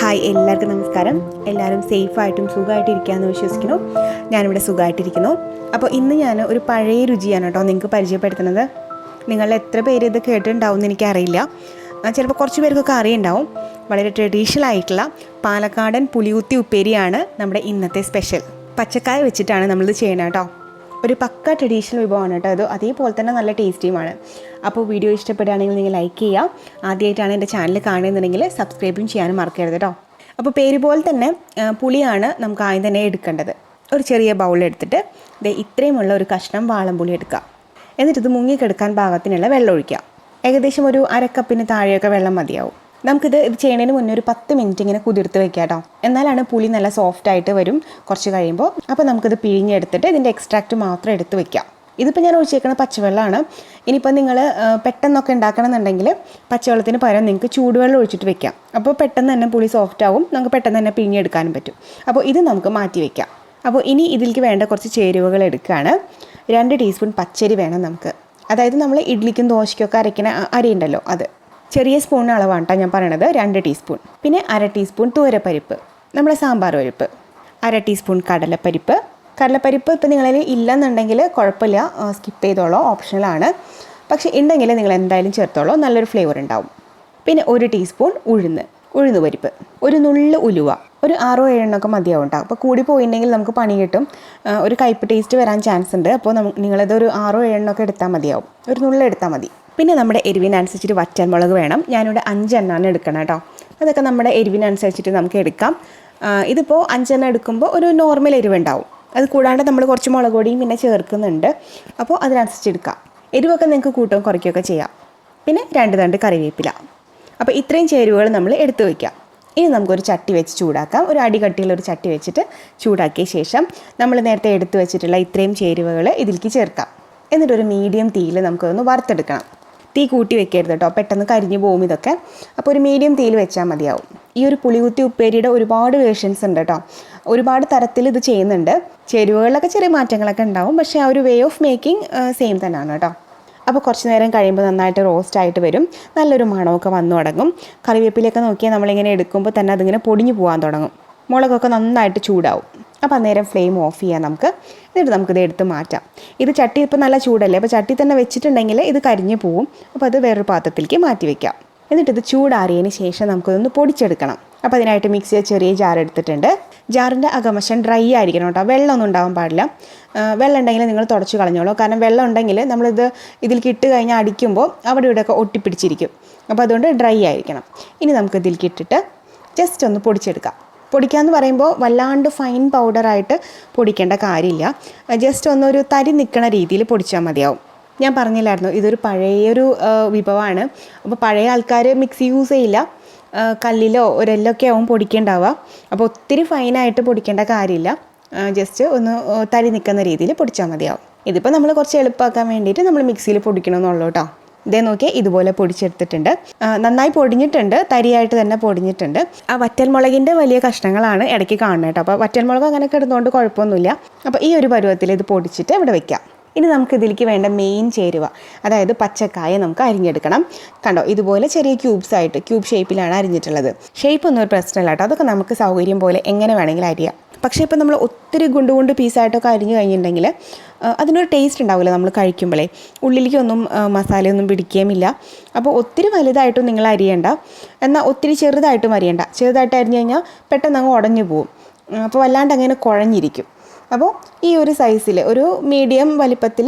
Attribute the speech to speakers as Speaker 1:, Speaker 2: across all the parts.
Speaker 1: Hi, എല്ലാവർക്കും നമസ്കാരം. എല്ലാവരും സേഫായിട്ടും സുഖമായിട്ടിരിക്കുകയെന്ന് വിശ്വസിക്കുന്നു. ഞാനിവിടെ സുഖമായിട്ടിരിക്കുന്നു. അപ്പോൾ ഇന്ന് ഞാൻ ഒരു പഴയ രുചിയാണ് കേട്ടോ നിങ്ങൾക്ക് പരിചയപ്പെടുത്തുന്നത്. നിങ്ങൾ എത്ര പേര് ഇത് കേട്ടിട്ടുണ്ടാവും എന്ന് എനിക്കറിയില്ല. ചിലപ്പോൾ കുറച്ച് പേർക്കൊക്കെ അറിയുണ്ടാവും. വളരെ ട്രഡീഷണൽ ആയിട്ടുള്ള പാലക്കാടൻ പുലികുത്തി ഉപ്പേരിയാണ് നമ്മുടെ ഇന്നത്തെ സ്പെഷ്യൽ. പച്ചക്കായ വെച്ചിട്ടാണ് നമ്മളിത് ചെയ്യണം കേട്ടോ. ഒരു പക്ക ട്രഡീഷണൽ വിഭവമാണ് കേട്ടോ ഇത്. അതേപോലെ തന്നെ നല്ല ടേസ്റ്റിയുമാണ്. അപ്പോൾ വീഡിയോ ഇഷ്ടപ്പെടുകയാണെങ്കിൽ നിങ്ങൾ ലൈക്ക് ചെയ്യുക. ആദ്യമായിട്ടാണ് എൻ്റെ ചാനൽ കാണുന്നുണ്ടെങ്കിൽ സബ്സ്ക്രൈബും ചെയ്യാനും മറക്കരുത് കേട്ടോ. അപ്പോൾ പേര് പോലെ തന്നെ പുളിയാണ് നമുക്ക് ആദ്യം തന്നെ എടുക്കേണ്ടത്. ഒരു ചെറിയ ബൗളെടുത്തിട്ട് ഇത്രയുമുള്ള ഒരു കഷ്ണം വാളംപുളി എടുക്കുക. എന്നിട്ട് ഇത് മുങ്ങിക്കെടുക്കാൻ പാകത്തിനുള്ള വെള്ളം ഒഴിക്കുക. ഏകദേശം ഒരു അരക്കപ്പിന് താഴെയൊക്കെ വെള്ളം മതിയാവും. നമുക്കിത് ചെയ്യുന്നതിന് മുന്നേ ഒരു 10 മിനിറ്റ് ഇങ്ങനെ കുതിർത്ത് വെക്കാം കേട്ടോ. എന്നാലാണ് പുളി നല്ല സോഫ്റ്റായിട്ട് വരും കുറച്ച് കഴിയുമ്പോൾ. അപ്പോൾ നമുക്കിത് പിഴിഞ്ഞെടുത്തിട്ട് ഇതിൻ്റെ എക്സ്ട്രാക്റ്റ് മാത്രം എടുത്ത് വെക്കാം. ഇതിപ്പോൾ ഞാൻ ഒഴിച്ചേക്കുന്ന പച്ചവെള്ളമാണ്. ഇനിയിപ്പോൾ നിങ്ങൾ പെട്ടെന്നൊക്കെ ഉണ്ടാക്കണമെന്നുണ്ടെങ്കിൽ പച്ചവെള്ളത്തിന് പകരം നിങ്ങൾക്ക് ചൂടുവെള്ളം ഒഴിച്ചിട്ട് വെക്കാം. അപ്പോൾ പെട്ടെന്ന് തന്നെ പുളി സോഫ്റ്റ് ആവും, നമുക്ക് പെട്ടെന്ന് തന്നെ പിഴിഞ്ഞെടുക്കാനും പറ്റും. അപ്പോൾ ഇത് നമുക്ക് മാറ്റി വയ്ക്കാം. അപ്പോൾ ഇനി ഇതിലേക്ക് വേണ്ട കുറച്ച് ചേരുവകൾ എടുക്കുകയാണ്. 2 ടീസ്പൂൺ പച്ചരി വേണം നമുക്ക്. അതായത് നമ്മൾ ഇഡ്ലിക്കും ദോശയ്ക്കൊക്കെ അരയ്ക്കുന്ന അരി ഉണ്ടല്ലോ, അത് ചെറിയ സ്പൂണിന് അളവാണ് കേട്ടോ ഞാൻ പറയണത്. 2 ടീസ്പൂൺ. പിന്നെ 1/2 ടീസ്പൂൺ തൂരപ്പരിപ്പ്, നമ്മുടെ സാമ്പാർ പരിപ്പ്. 1/2 ടീസ്പൂൺ കടലപ്പരിപ്പ്. കടലപ്പരിപ്പ് ഇപ്പോൾ നിങ്ങളിൽ ഇല്ലെന്നുണ്ടെങ്കിൽ കുഴപ്പമില്ല, സ്കിപ്പ് ചെയ്തോളൂ, ഓപ്ഷണലാണ്. പക്ഷേ ഉണ്ടെങ്കിൽ നിങ്ങൾ എന്തായാലും ചേർത്തോളൂ, നല്ലൊരു ഫ്ലേവർ ഉണ്ടാവും. പിന്നെ 1 ടീസ്പൂൺ ഉഴുന്ന് പരിപ്പ്. ഒരു നുള്ളു ഉലുവ, ഒരു 6-7 എണ്ണമൊക്കെ മതിയാവും കേട്ടോ. അപ്പോൾ കൂടി പോയിട്ടുണ്ടെങ്കിൽ നമുക്ക് പണി കിട്ടും, ഒരു കയ്പ്പ് ടേസ്റ്റ് വരാൻ ചാൻസ് ഉണ്ട്. അപ്പോൾ നിങ്ങളത് ഒരു 6-7 എണ്ണമൊക്കെ എടുത്താൽ മതിയാവും, ഒരു നുള്ളു എടുത്താൽ മതി. പിന്നെ നമ്മുടെ എരിവിനനുസരിച്ചിട്ട് വറ്റൽമുളക് വേണം. ഞാനിവിടെ 5 എണ്ണമാണ് എടുക്കണം കേട്ടോ. അതൊക്കെ നമ്മുടെ എരിവിനനുസരിച്ചിട്ട് നമുക്ക് എടുക്കാം. ഇതിപ്പോൾ 5 എണ്ണം എടുക്കുമ്പോൾ ഒരു നോർമൽ എരിവുണ്ടാവും. അത് കൂടാണ്ട് നമ്മൾ കുറച്ച് മുളക് പൊടിയും പിന്നെ ചേർക്കുന്നുണ്ട്. അപ്പോൾ അതിനനുസരിച്ച് എടുക്കാം. എരിവൊക്കെ നിങ്ങൾക്ക് കൂട്ടുകയും കുറയ്ക്കുകയൊക്കെ ചെയ്യാം. പിന്നെ 2 തണ്ട് കറിവേപ്പില. അപ്പോൾ ഇത്രയും ചേരുവകൾ നമ്മൾ എടുത്ത് വയ്ക്കാം. ഇനി നമുക്കൊരു ചട്ടി വെച്ച് ചൂടാക്കാം. ഒരു അടികട്ടിയുള്ള ഒരു ചട്ടി വെച്ചിട്ട് ചൂടാക്കിയ ശേഷം നമ്മൾ നേരത്തെ എടുത്ത് വെച്ചിട്ടുള്ള ഇത്രയും ചേരുവകൾ ഇതിലേക്ക് ചേർക്കാം. എന്നിട്ടൊരു മീഡിയം തീയിൽ നമുക്കൊന്ന് വറുത്തെടുക്കണം. തീ കൂട്ടി വെക്കരുത് കേട്ടോ, പെട്ടെന്ന് കരിഞ്ഞു പോകും ഇതൊക്കെ. അപ്പോൾ ഒരു മീഡിയം തീയിൽ വെച്ചാൽ മതിയാവും. ഈ ഒരു പുളികുത്തി ഉപ്പേരിയുടെ ഒരുപാട് വേർഷൻസ് ഉണ്ട് കേട്ടോ. ഒരുപാട് തരത്തിൽ ഇത് ചെയ്യുന്നുണ്ട്. ചേരുവകളിലൊക്കെ ചെറിയ മാറ്റങ്ങളൊക്കെ ഉണ്ടാവും, പക്ഷേ ആ ഒരു വേ ഓഫ് മേക്കിംഗ് സെയിം തന്നെയാണ് കേട്ടോ. അപ്പോൾ കുറച്ച് നേരം കഴിയുമ്പോൾ നന്നായിട്ട് റോസ്റ്റ് ആയിട്ട് വരും. നല്ലൊരു മണമൊക്കെ വന്നു തുടങ്ങും. കറിവേപ്പിലൊക്കെ നോക്കിയാൽ നമ്മളിങ്ങനെ എടുക്കുമ്പോൾ തന്നെ അതിങ്ങനെ പൊടിഞ്ഞു പോകാൻ തുടങ്ങും. മുളകൊക്കെ നന്നായിട്ട് ചൂടാവും. അപ്പോൾ അന്നേരം ഫ്ലെയിം ഓഫ് ചെയ്യാം നമുക്ക്. എന്നിട്ട് നമുക്കിത് എടുത്ത് മാറ്റാം. ഇത് ചട്ടി ഇപ്പോൾ നല്ല ചൂടല്ലേ, അപ്പോൾ ചട്ടി തന്നെ വെച്ചിട്ടുണ്ടെങ്കിൽ ഇത് കരിഞ്ഞു പോവും. അപ്പോൾ അത് വേറൊരു പാത്രത്തിലേക്ക് മാറ്റി വയ്ക്കാം. എന്നിട്ടിത് ചൂടാറിയതിന് ശേഷം നമുക്കിതൊന്ന് പൊടിച്ചെടുക്കണം. അപ്പോൾ അതിനായിട്ട് മിക്സിയിൽ ചെറിയ ജാർ എടുത്തിട്ടുണ്ട്. ജാറിൻ്റെ അകവശം ഡ്രൈ ആയിരിക്കണം കേട്ടോ, വെള്ളമൊന്നും ഉണ്ടാവാൻ പാടില്ല. വെള്ളം ഉണ്ടെങ്കിൽ നിങ്ങൾ തുടച്ച് കളഞ്ഞോളൂ. കാരണം വെള്ളം ഉണ്ടെങ്കിൽ നമ്മളിത് ഇതിലേക്ക് ഇട്ട് കഴിഞ്ഞാൽ അടിക്കുമ്പോൾ അവിടെ ഇവിടെയൊക്കെ ഒട്ടിപ്പിടിച്ചിരിക്കും. അപ്പോൾ അതുകൊണ്ട് ഡ്രൈ ആയിരിക്കണം. ഇനി നമുക്ക് ഇതിലേക്ക് ഇട്ടിട്ട് ജസ്റ്റ് ഒന്ന് പൊടിച്ചെടുക്കാം. പൊടിക്കാമെന്ന് പറയുമ്പോൾ വല്ലാണ്ട് ഫൈൻ പൗഡറായിട്ട് പൊടിക്കേണ്ട കാര്യമില്ല. ജസ്റ്റ് ഒന്നൊരു തരി നിൽക്കണ രീതിയിൽ പൊടിച്ചാൽ മതിയാവും. ഞാൻ പറഞ്ഞില്ലായിരുന്നു ഇതൊരു പഴയൊരു വിഭവമാണ്. അപ്പോൾ പഴയ ആൾക്കാർ മിക്സി യൂസ് ചെയ്യില്ല, കല്ലിലോ ഒരെല്ലൊക്കെ ആവും പൊടിക്കേണ്ടാവുക. അപ്പോൾ ഒത്തിരി ഫൈനായിട്ട് പൊടിക്കേണ്ട കാര്യമില്ല, ജസ്റ്റ് ഒന്ന് തരി നിൽക്കുന്ന രീതിയിൽ പൊടിച്ചാൽ മതിയാവും. ഇതിപ്പോൾ നമ്മൾ കുറച്ച് എളുപ്പമാക്കാൻ വേണ്ടിയിട്ട് നമ്മൾ മിക്സിയിൽ പൊടിക്കണമെന്നുള്ളൂ കേട്ടോ. ഇതേ നോക്കിയാൽ ഇതുപോലെ പൊടിച്ചെടുത്തിട്ടുണ്ട്. നന്നായി പൊടിഞ്ഞിട്ടുണ്ട്, തരിയായിട്ട് തന്നെ പൊടിഞ്ഞിട്ടുണ്ട്. ആ വറ്റൽമുളകിൻ്റെ വലിയ കഷ്ണങ്ങളാണ് ഇടയ്ക്ക് കാണുന്നത് കേട്ടോ. അപ്പോൾ വറ്റൽമുളക് അങ്ങനെ കിടന്നുകൊണ്ട് കുഴപ്പമൊന്നുമില്ല. അപ്പോൾ ഈ ഒരു പരുവത്തിൽ ഇത് പൊടിച്ചിട്ട് ഇവിടെ വെക്കാം. ഇനി നമുക്ക് ഇതിലേക്ക് വേണ്ട മെയിൻ ചേരുവ, അതായത് പച്ചക്കായ നമുക്ക് അരിഞ്ഞെടുക്കണം. കണ്ടോ, ഇതുപോലെ ചെറിയ ക്യൂബ്സായിട്ട് ക്യൂബ് ഷേപ്പിലാണ് അരിഞ്ഞിട്ടുള്ളത്. ഷേപ്പൊന്നും ഒരു പ്രശ്നമില്ല കേട്ടോ, അതൊക്കെ നമുക്ക് സൗകര്യം പോലെ എങ്ങനെ വേണമെങ്കിലും അരിയാം. പക്ഷേ ഇപ്പോൾ നമ്മൾ ഒത്തിരി ഗുണ്ട് പീസായിട്ടൊക്കെ അരിഞ്ഞു കഴിഞ്ഞിട്ടുണ്ടെങ്കിൽ അതിനൊരു ടേസ്റ്റ് ഉണ്ടാവില്ല നമ്മൾ കഴിക്കുമ്പോഴേ. ഉള്ളിലേക്കൊന്നും മസാലയൊന്നും പിടിക്കുകയുമില്ല. അപ്പോൾ ഒത്തിരി വലുതായിട്ടും നിങ്ങൾ അരിയണ്ട, എന്നാൽ ഒത്തിരി ചെറുതായിട്ടും അരിയണ്ട. ചെറുതായിട്ട് അരിഞ്ഞു കഴിഞ്ഞാൽ പെട്ടെന്ന് അങ്ങ് ഉടഞ്ഞു പോവും. അപ്പോൾ വല്ലാണ്ട് അങ്ങനെ കുഴഞ്ഞിരിക്കും. അപ്പോൾ ഈ ഒരു സൈസിൽ ഒരു മീഡിയം വലിപ്പത്തിൽ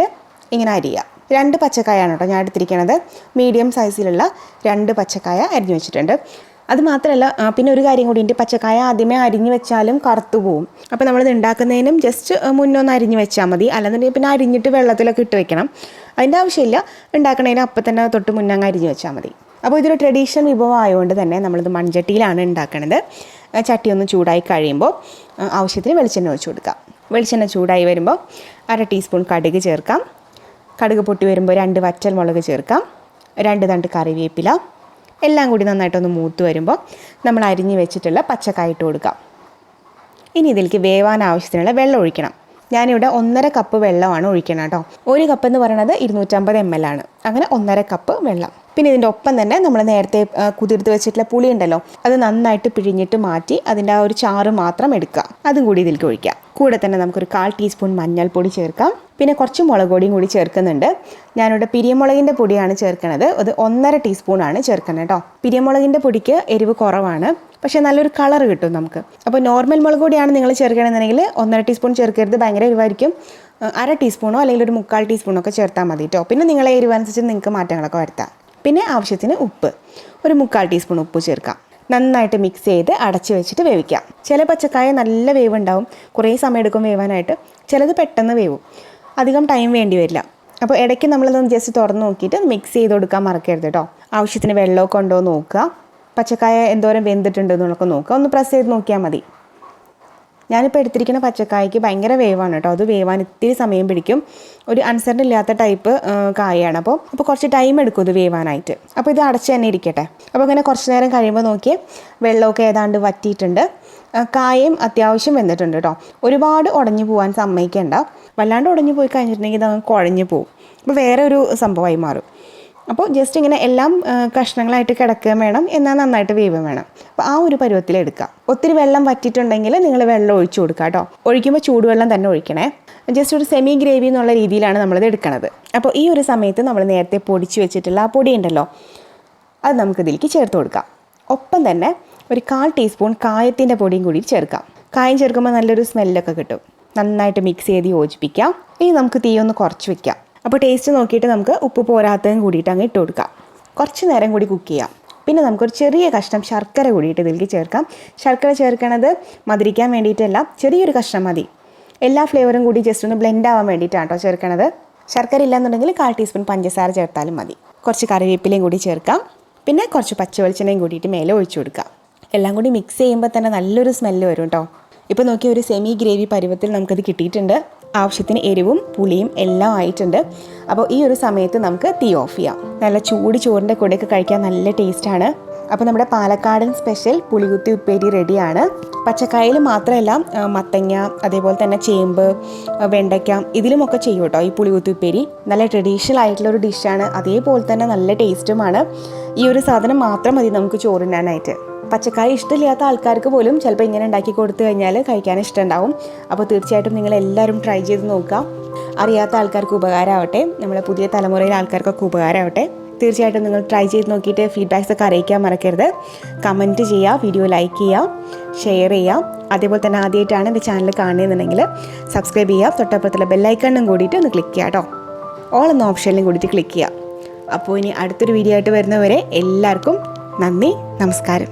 Speaker 1: ഇങ്ങനെ അരിയുക. 2 പച്ചക്കായാണ് കേട്ടോ ഞാൻ എടുത്തിരിക്കുന്നത്. മീഡിയം സൈസിലുള്ള 2 പച്ചക്കായ അരിഞ്ഞു വെച്ചിട്ടുണ്ട്. അത് മാത്രമല്ല, പിന്നെ ഒരു കാര്യം കൂടി ഉണ്ട്. പച്ചക്കായ ആദ്യമേ അരിഞ്ഞു വെച്ചാലും കറുത്തു പോവും. അപ്പോൾ നമ്മളിത് ഉണ്ടാക്കുന്നതിനും ജസ്റ്റ് മുന്നൊന്ന് അരിഞ്ഞു വെച്ചാൽ മതി. അല്ലെന്നുണ്ടെങ്കിൽ പിന്നെ അരിഞ്ഞിട്ട് വെള്ളത്തിലൊക്കെ ഇട്ട് വെക്കണം. അതിൻ്റെ ആവശ്യമില്ല. ഉണ്ടാക്കുന്നതിന് അപ്പം തന്നെ തൊട്ട് മുന്നങ്ങ് അരിഞ്ഞു വെച്ചാൽ മതി. അപ്പോൾ ഇതൊരു ട്രഡീഷണൽ വിഭവം ആയതുകൊണ്ട് തന്നെ നമ്മളിത് മൺചട്ടിയിലാണ് ഉണ്ടാക്കുന്നത്. ചട്ടി ഒന്ന് ചൂടായി കഴിയുമ്പോൾ ആവശ്യത്തിന് വെളിച്ചെണ്ണ ഒഴിച്ച് കൊടുക്കാം. വെളിച്ചെണ്ണ ചൂടായി വരുമ്പോൾ 1/2 ടീസ്പൂൺ കടുക് ചേർക്കാം. കടുക് പൊട്ടി വരുമ്പോൾ 2 വറ്റൽമുളക് ചേർക്കാം. 2 തണ്ട് കറിവേപ്പില. എല്ലാം കൂടി നന്നായിട്ടൊന്ന് മൂത്ത് വരുമ്പോൾ നമ്മൾ അരിഞ്ഞ് വെച്ചിട്ടുള്ള പച്ചക്കായ ഇട്ട് കൊടുക്കാം. ഇനി ഇതിലേക്ക് വേവാൻ ആവശ്യത്തിനുള്ള വെള്ളം ഒഴിക്കണം. ഞാനിവിടെ 1.5 കപ്പ് വെള്ളമാണ് ഒഴിക്കണം കേട്ടോ. 1 കപ്പ് എന്ന് പറയുന്നത് 250 ml ആണ്. അങ്ങനെ 1.5 കപ്പ് വെള്ളം. പിന്നെ ഇതിൻ്റെ ഒപ്പം തന്നെ നമ്മൾ നേരത്തെ കുതിർത്ത് വെച്ചിട്ടുള്ള പുളി ഉണ്ടല്ലോ, അത് നന്നായിട്ട് പിഴിഞ്ഞിട്ട് മാറ്റി അതിൻ്റെ ആ ഒരു ചാറ് മാത്രം എടുക്കുക. അതും കൂടി ഇതിലേക്ക് ഒഴിക്കുക. കൂടെ തന്നെ നമുക്കൊരു 1/4 ടീസ്പൂൺ മഞ്ഞൾപ്പൊടി ചേർക്കാം. പിന്നെ കുറച്ച് മുളക് പൊടിയും കൂടി ചേർക്കുന്നുണ്ട്. ഞാനിവിടെ പിരിയമുളകിൻ്റെ പൊടിയാണ് ചേർക്കുന്നത്. അത് 1.5 ടീസ്പൂണാണ് ചേർക്കുന്നത് കേട്ടോ. പിരിയമുളകിൻ്റെ പൊടിക്ക് എരിവ് കുറവാണ്, പക്ഷേ നല്ലൊരു കളർ കിട്ടും നമുക്ക്. അപ്പോൾ നോർമൽ മുളക് പൊടിയാണ് നിങ്ങൾ ചേർക്കണമെന്നുണ്ടെങ്കിൽ 1.5 ടീസ്പൂൺ ചേർക്കരുത്, ഭയങ്കര എരിവായിരിക്കും. 1/2 ടീസ്പൂണോ അല്ലെങ്കിൽ ഒരു 3/4 ടീസ്പൂണോ ഒക്കെ ചേർത്താൽ മതി കേട്ടോ. പിന്നെ നിങ്ങളെ എരിവനുസരിച്ച് നിങ്ങൾക്ക് മാറ്റങ്ങളൊക്കെ വരുത്താം. പിന്നെ ആവശ്യത്തിന് ഉപ്പ്, ഒരു 3/4 ടീസ്പൂൺ ഉപ്പ് ചേർക്കാം. നന്നായിട്ട് മിക്സ് ചെയ്ത് അടച്ച് വെച്ചിട്ട് വേവിക്കാം. ചില പച്ചക്കായ നല്ല വേവുണ്ടാവും, കുറേ സമയം എടുക്കും വേവാനായിട്ട്. ചിലത് പെട്ടെന്ന് വേവും, അധികം ടൈം വേണ്ടി വരില്ല. അപ്പോൾ ഇടയ്ക്ക് നമ്മളതൊന്ന് ജസ്റ്റ് തുറന്ന് നോക്കിയിട്ട് മിക്സ് ചെയ്ത് കൊടുക്കാൻ മറക്കരുത് കേട്ടോ. ആവശ്യത്തിന് വെള്ളമൊക്കെ ഉണ്ടോ നോക്കുക, പച്ചക്കായ എന്തോരം വെന്തിട്ടുണ്ട് എന്നൊക്കെ നോക്കുക. ഒന്ന് പ്രസ് ചെയ്ത് നോക്കിയാൽ മതി. ഞാനിപ്പോൾ എടുത്തിരിക്കുന്ന പച്ചക്കായ്ക്ക് ഭയങ്കര വേവാണ് കേട്ടോ. അത് വേവാൻ ഇത്തിരി സമയം പിടിക്കും. ഒരു അൺസർട്ടൻ ഇല്ലാത്ത ടൈപ്പ് കായയാണ്. അപ്പോൾ കുറച്ച് ടൈം എടുക്കും ഇത് വേവാനായിട്ട്. അപ്പോൾ ഇത് അടച്ച് തന്നെ ഇരിക്കട്ടെ. അപ്പോൾ ഇങ്ങനെ കുറച്ച് നേരം കഴിയുമ്പോൾ നോക്കിയേ, വെള്ളമൊക്കെ ഏതാണ്ട് വറ്റിയിട്ടുണ്ട്. കായയും അത്യാവശ്യം വെന്തിട്ടുണ്ട് കേട്ടോ. ഒരുപാട് ഉടഞ്ഞു പോകാൻ സമ്മതിക്കേണ്ട. വല്ലാണ്ട് ഉടഞ്ഞു പോയി കഴിഞ്ഞിട്ടുണ്ടെങ്കിൽ ഇത് കുഴഞ്ഞു പോകും. അപ്പോൾ വേറെ ഒരു സംഭവമായി മാറും. അപ്പോൾ ജസ്റ്റ് ഇങ്ങനെ എല്ലാം കഷ്ണങ്ങളായിട്ട് കിടക്കുകയും വേണം, എന്നാൽ നന്നായിട്ട് വേവും വേണം. അപ്പോൾ ആ ഒരു പരുവത്തിലെടുക്കുക. ഒത്തിരി വെള്ളം വറ്റിയിട്ടുണ്ടെങ്കിൽ നിങ്ങൾ വെള്ളം ഒഴിച്ചു കൊടുക്കുക കേട്ടോ. ഒഴിക്കുമ്പോൾ ചൂടുവെള്ളം തന്നെ ഒഴിക്കണേ. ജസ്റ്റ് ഒരു സെമി ഗ്രേവി എന്നുള്ള രീതിയിലാണ് നമ്മളിത് എടുക്കുന്നത്. അപ്പോൾ ഈ ഒരു സമയത്ത് നമ്മൾ നേരത്തെ പൊടിച്ച് വെച്ചിട്ടുള്ള ആ പൊടി ഉണ്ടല്ലോ, അത് നമുക്കിതിലേക്ക് ചേർത്ത് കൊടുക്കാം. ഒപ്പം തന്നെ ഒരു 1/4 ടീസ്പൂൺ കായത്തിൻ്റെ പൊടിയും കൂടി ചേർക്കാം. കായം ചേർക്കുമ്പോൾ നല്ലൊരു സ്മെല്ലൊക്കെ കിട്ടും. നന്നായിട്ട് മിക്സ് ചെയ്ത് യോജിപ്പിക്കാം. ഇനി നമുക്ക് തീ ഒന്ന് കുറച്ച് വയ്ക്കാം. അപ്പോൾ ടേസ്റ്റ് നോക്കിയിട്ട് നമുക്ക് ഉപ്പ് പോരാത്തതും കൂടിയിട്ട് അങ്ങ് ഇട്ട് കൊടുക്കാം. കുറച്ച് നേരം കൂടി കുക്ക് ചെയ്യാം. പിന്നെ നമുക്കൊരു ചെറിയ കഷ്ണം ശർക്കര കൂടിയിട്ട് ഇതിലേക്ക് ചേർക്കാം. ശർക്കര ചേർക്കണത് മധുരിക്കാൻ വേണ്ടിയിട്ടല്ല, ചെറിയൊരു കഷ്ണം മതി. എല്ലാ ഫ്ലേവറും കൂടി ജസ്റ്റ് ഒന്ന് ബ്ലെൻഡ് ആവാൻ വേണ്ടിയിട്ടാണ് കേട്ടോ ചേർക്കണത്. ശർക്കര ഇല്ലാന്നുണ്ടെങ്കിൽ 1/4 ടീസ്പൂൺ പഞ്ചസാര ചേർത്താലും മതി. കുറച്ച് കറിവേപ്പിലയും കൂടി ചേർക്കാം. പിന്നെ കുറച്ച് പച്ചവെളിച്ചെണ്ണയും കൂടിയിട്ട് മേലെ ഒഴിച്ചു കൊടുക്കാം. എല്ലാം കൂടി മിക്സ് ചെയ്യുമ്പോൾ തന്നെ നല്ലൊരു സ്മെല്ല് വരും കേട്ടോ. ഇപ്പോൾ നോക്കിയ ഒരു സെമി ഗ്രേവി പരുവത്തിൽ നമുക്കത് കിട്ടിയിട്ടുണ്ട്. ആവശ്യത്തിന് എരിവും പുളിയും എല്ലാം ആയിട്ടുണ്ട്. അപ്പോൾ ഈ ഒരു സമയത്ത് നമുക്ക് തീ ഓഫ് ചെയ്യാം. നല്ല ചൂട് ചോറിൻ്റെ കൂടെയൊക്കെ കഴിക്കാൻ നല്ല ടേസ്റ്റാണ്. അപ്പോൾ നമ്മുടെ പാലക്കാടൻ സ്പെഷ്യൽ പുളികുത്തി ഉപ്പേരി റെഡിയാണ്. പച്ചക്കായയിൽ മാത്രമല്ല, മത്തങ്ങ, അതേപോലെ തന്നെ ചേമ്പ്, വെണ്ടയ്ക്ക, ഇതിലുമൊക്കെ ചെയ്യും കേട്ടോ ഈ പുളികുത്തി ഉപ്പേരി. നല്ല ട്രഡീഷണൽ ആയിട്ടുള്ളൊരു ഡിഷാണ്. അതേപോലെ തന്നെ നല്ല ടേസ്റ്റുമാണ്. ഈ ഒരു സാധനം മാത്രം മതി നമുക്ക് ചോറിനാനായിട്ട്. പച്ചക്കായ ഇഷ്ടമില്ലാത്ത ആൾക്കാർക്ക് പോലും ചിലപ്പോൾ ഇങ്ങനെ ഉണ്ടാക്കി കൊടുത്തു കഴിഞ്ഞാൽ കഴിക്കാൻ ഇഷ്ടമുണ്ടാവും. അപ്പോൾ തീർച്ചയായിട്ടും നിങ്ങളെല്ലാവരും ട്രൈ ചെയ്ത് നോക്കുക. അറിയാത്ത ആൾക്കാർക്ക് ഉപകാരമാവട്ടെ, നമ്മുടെ പുതിയ തലമുറയിലെ ആൾക്കാർക്കൊക്കെ ഉപകാരമാവട്ടെ. തീർച്ചയായിട്ടും നിങ്ങൾ ട്രൈ ചെയ്ത് നോക്കിയിട്ട് ഫീഡ്ബാക്സ് ഒക്കെ അറിയിക്കാൻ മറക്കരുത്. കമൻറ്റ് ചെയ്യുക, വീഡിയോ ലൈക്ക് ചെയ്യുക, ഷെയർ ചെയ്യുക. അതേപോലെ തന്നെ ആദ്യമായിട്ടാണ് എൻ്റെ ചാനൽ കാണുന്നതെന്നുണ്ടെങ്കിൽ സബ്സ്ക്രൈബ് ചെയ്യുക. തൊട്ടപ്പുറത്തുള്ള ബെല്ലൈക്കണ്ണും കൂടിയിട്ട് ഒന്ന് ക്ലിക്ക് ചെയ്യുക കേട്ടോ. ഓൾ എന്ന ഓപ്ഷനിലും കൂടിയിട്ട് ക്ലിക്ക് ചെയ്യുക. അപ്പോൾ ഇനി അടുത്തൊരു വീഡിയോ ആയിട്ട് വരുന്നവരെ എല്ലാവർക്കും നന്ദി, നമസ്കാരം.